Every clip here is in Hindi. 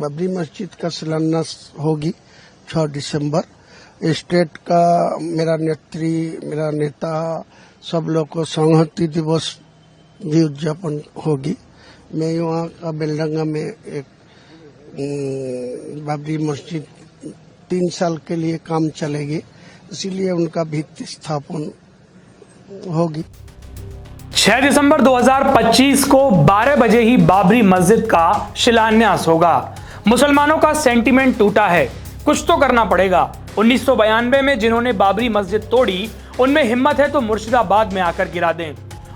बाबरी मस्जिद का शिलान्यास होगी 6 दिसंबर। स्टेट का मेरा नेता सब लोग को संहति दिवस भी उद्यापन होगी। मैं वहाँ का बेलडंगा में एक बाबरी मस्जिद 3 साल के लिए काम चलेगी, इसीलिए उनका भित्ति स्थापन होगी। 6 दिसंबर 2025 को 12 बजे ही बाबरी मस्जिद का शिलान्यास होगा। मुसलमानों का सेंटीमेंट टूटा है, कुछ तो करना पड़ेगा। 1992 में जिन्होंने बाबरी मस्जिद तोड़ी, उनमें हिम्मत है तो मुर्शिदाबाद में आकर गिरा दें।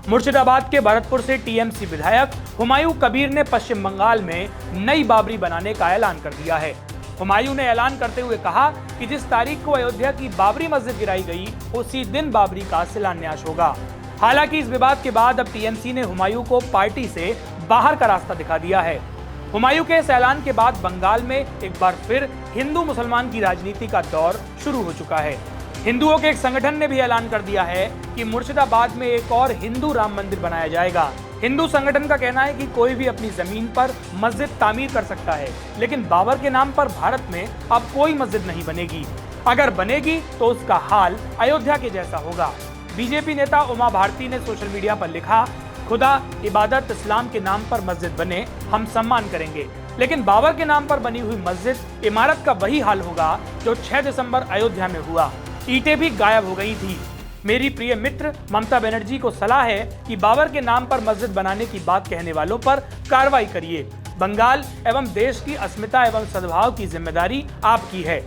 मुर्शिदाबाद के भरतपुर से टीएमसी विधायक हुमायूं कबीर ने पश्चिम बंगाल में नई बाबरी बनाने का ऐलान कर दिया है। हुमायूं ने ऐलान करते हुए कहा कि जिस तारीख को अयोध्या की बाबरी मस्जिद गिराई गई, उसी दिन बाबरी का शिलान्यास होगा। हालांकि इस विवाद के बाद अब टीएमसी ने हुमायूं को पार्टी से बाहर का रास्ता दिखा दिया है। हुमायूं के इस ऐलान के बाद बंगाल में एक बार फिर हिंदू मुसलमान की राजनीति का दौर शुरू हो चुका है। हिंदुओं के एक संगठन ने भी ऐलान कर दिया है कि मुर्शिदाबाद में एक और हिंदू राम मंदिर बनाया जाएगा। हिंदू संगठन का कहना है कि कोई भी अपनी जमीन पर मस्जिद तामीर कर सकता है, लेकिन बाबर के नाम पर भारत में अब कोई मस्जिद नहीं बनेगी। अगर बनेगी तो उसका हाल अयोध्या के जैसा होगा। बीजेपी नेता उमा भारती ने सोशल मीडिया पर लिखा, खुदा, इबादत, इस्लाम के नाम पर मस्जिद बने, हम सम्मान करेंगे, लेकिन बाबर के नाम पर बनी हुई मस्जिद इमारत का वही हाल होगा जो 6 दिसंबर अयोध्या में हुआ। ईंटें भी गायब हो गई थी। मेरी प्रिय मित्र ममता बनर्जी को सलाह है कि बाबर के नाम पर मस्जिद बनाने की बात कहने वालों पर कार्रवाई करिए। बंगाल एवं देश की अस्मिता एवं सद्भाव की जिम्मेदारी आपकी है।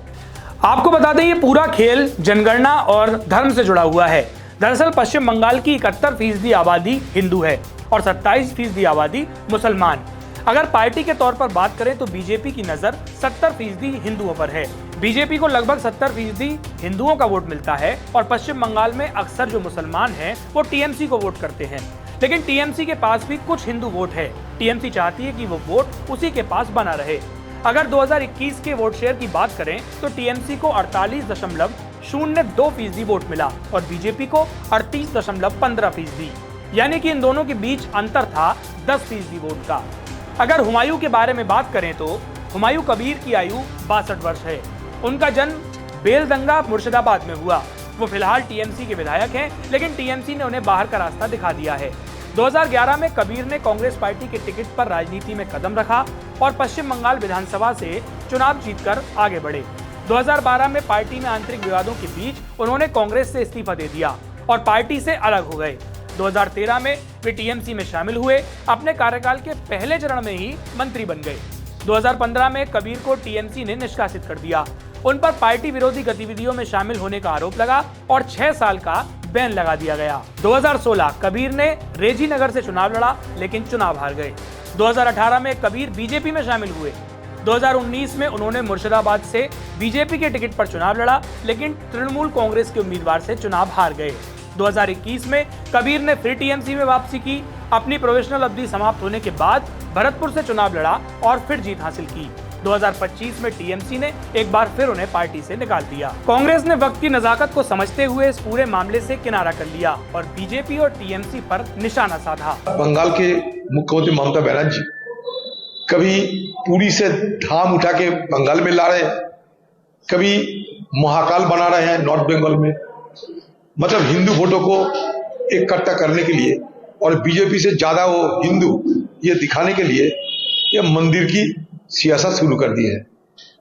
आपको बता दें, ये पूरा खेल जनगणना और धर्म से जुड़ा हुआ है। दरअसल पश्चिम बंगाल की 71% आबादी हिंदू है और 27% आबादी मुसलमान। अगर पार्टी के तौर पर बात करें तो बीजेपी की नजर 70% हिंदुओं पर है। बीजेपी को लगभग 70% हिंदुओं का वोट मिलता है और पश्चिम बंगाल में अक्सर जो मुसलमान हैं वो टीएमसी को वोट करते हैं। लेकिन टीएमसी के पास भी कुछ हिंदू वोट है। टीएमसी चाहती है कि वो वोट उसी के पास बना रहे। अगर 2021 के वोट शेयर की बात करें तो टीएमसी को 48.02% वोट मिला और बीजेपी को 38.15%, यानी कि इन दोनों के बीच अंतर था 10% वोट का। अगर हुमायूं के बारे में बात करें तो हुमायूं कबीर की आयु 62 वर्ष है। उनका जन्म बेलदंगा मुर्शिदाबाद में हुआ। वो फिलहाल टीएमसी के विधायक हैं, लेकिन टीएमसी ने उन्हें बाहर का रास्ता दिखा दिया है। 2011 में कबीर ने कांग्रेस पार्टी के टिकट पर राजनीति में कदम रखा और पश्चिम बंगाल विधानसभा से चुनाव जीतकर आगे बढ़े। 2012 में पार्टी में आंतरिक विवादों के बीच उन्होंने कांग्रेस से इस्तीफा दे दिया और पार्टी से अलग हो गए। 2013 में वे टीएमसी में शामिल हुए। अपने कार्यकाल के पहले चरण में ही मंत्री बन गए। 2015 में कबीर को टीएमसी ने निष्कासित कर दिया। उन पर पार्टी विरोधी गतिविधियों में शामिल होने का आरोप लगा और 6 साल का बैन लगा दिया गया। 2016 कबीर ने रेजी नगर से चुनाव लड़ा, लेकिन चुनाव हार गए। 2018 में कबीर बीजेपी में शामिल हुए। 2019 में उन्होंने मुर्शिदाबाद से बीजेपी के टिकट पर चुनाव लड़ा, लेकिन तृणमूल कांग्रेस के उम्मीदवार से चुनाव हार गए। 2021 में कबीर ने फिर टीएमसी में वापसी की। अपनी प्रोफेशनल अवधि समाप्त होने के बाद भरतपुर से चुनाव लड़ा और फिर जीत हासिल की। 2025 में टीएमसी ने एक बार फिर उन्हें पार्टी से निकाल दिया। कांग्रेस ने वक्त की नजाकत को समझते हुए इस पूरे मामले से किनारा कर लिया और बीजेपी और टीएमसी पर निशाना साधा। बंगाल के मुख्यमंत्री ममता बनर्जी कभी पुरी से धाम उठा के बंगाल में ला रहे हैं, कभी महाकाल बना रहे हैं नॉर्थ बंगाल में, मतलब हिंदू वोटों को इकट्ठा करने के लिए और बीजेपी से ज्यादा वो हिंदू ये दिखाने के लिए ये मंदिर की सियासत शुरू कर दी है।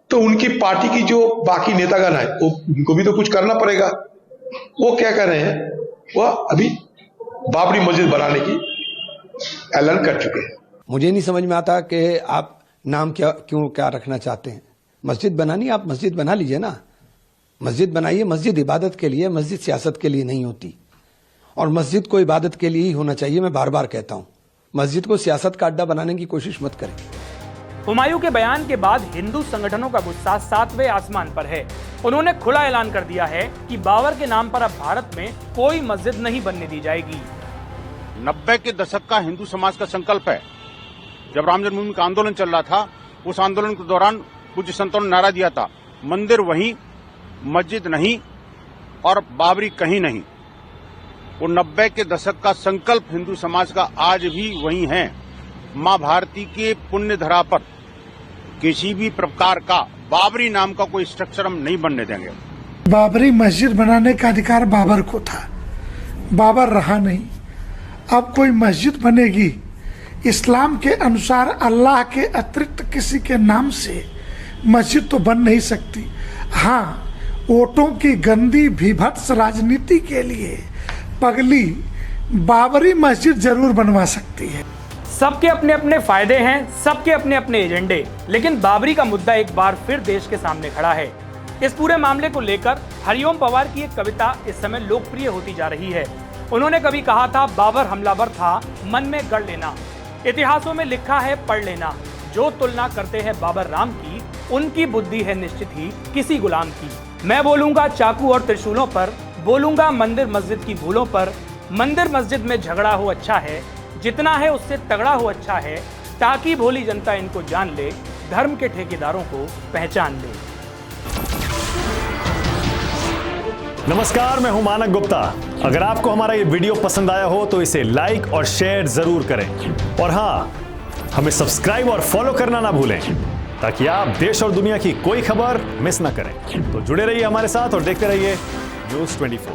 तो उनकी पार्टी की जो बाकी नेतागण है उनको भी तो कुछ करना पड़ेगा। वो क्या कर रहे हैं, वो अभी बाबरी मस्जिद बनाने की ऐलान कर चुके हैं। मुझे नहीं समझ में आता कि आप नाम क्या रखना चाहते हैं। मस्जिद बनानी, आप मस्जिद बना लीजिए ना। मस्जिद बनाइए। मस्जिद इबादत के लिए, मस्जिद सियासत के लिए नहीं होती और मस्जिद को इबादत के लिए ही होना चाहिए। मैं बार बार कहता हूं, मस्जिद को सियासत का अड्डा बनाने की कोशिश मत करें। हुमायूं के बयान के बाद हिंदू संगठनों का गुस्सा 7वें आसमान पर है। उन्होंने खुला ऐलान कर दिया है कि बाबर के नाम पर अब भारत में कोई मस्जिद नहीं बनने दी जाएगी। 90 के दशक का हिंदू समाज का संकल्प है। जब राम जन्मभूमि का आंदोलन चल रहा था, उस आंदोलन के दौरान पूज्य संतों ने नारा दिया था, मंदिर वहीं, मस्जिद नहीं और बाबरी कहीं नहीं। वो 90 के दशक का संकल्प हिंदू समाज का आज भी वही है। मां भारती के पुण्य धरा पर किसी भी प्रकार का बाबरी नाम का कोई स्ट्रक्चर हम नहीं बनने देंगे। बाबरी मस्जिद बनाने का अधिकार बाबर को था, बाबर रहा नहीं। अब कोई मस्जिद बनेगी, इस्लाम के अनुसार अल्लाह के अतिरिक्त किसी के नाम से मस्जिद तो बन नहीं सकती। हाँ, वोटों की गंदी विभत्स राजनीति के लिए पगली बाबरी मस्जिद जरूर बनवा सकती है। सबके अपने अपने फायदे हैं, सबके अपने अपने एजेंडे, लेकिन बाबरी का मुद्दा एक बार फिर देश के सामने खड़ा है। इस पूरे मामले को लेकर हरिओम पवार की एक कविता इस समय लोकप्रिय होती जा रही है। उन्होंने कभी कहा था, बाबर हमलावर था, मन में गढ़ लेना, इतिहासों में लिखा है पढ़ लेना। जो तुलना करते हैं बाबर राम की, उनकी बुद्धि है निश्चित ही किसी गुलाम की। मैं बोलूंगा चाकू और त्रिशूलों पर, बोलूंगा मंदिर मस्जिद की भूलों पर। मंदिर मस्जिद में झगड़ा हो अच्छा है, जितना है उससे तगड़ा हो अच्छा है, ताकि भोली जनता इनको जान ले, धर्म के ठेकेदारों को पहचान ले। नमस्कार, मैं हूं मानक गुप्ता। अगर आपको हमारा ये वीडियो पसंद आया हो तो इसे लाइक और शेयर जरूर करें, और हाँ, हमें सब्सक्राइब और फॉलो करना ना भूलें, ताकि आप देश और दुनिया की कोई खबर मिस ना करें। तो जुड़े रहिए हमारे साथ और देखते रहिए News 24।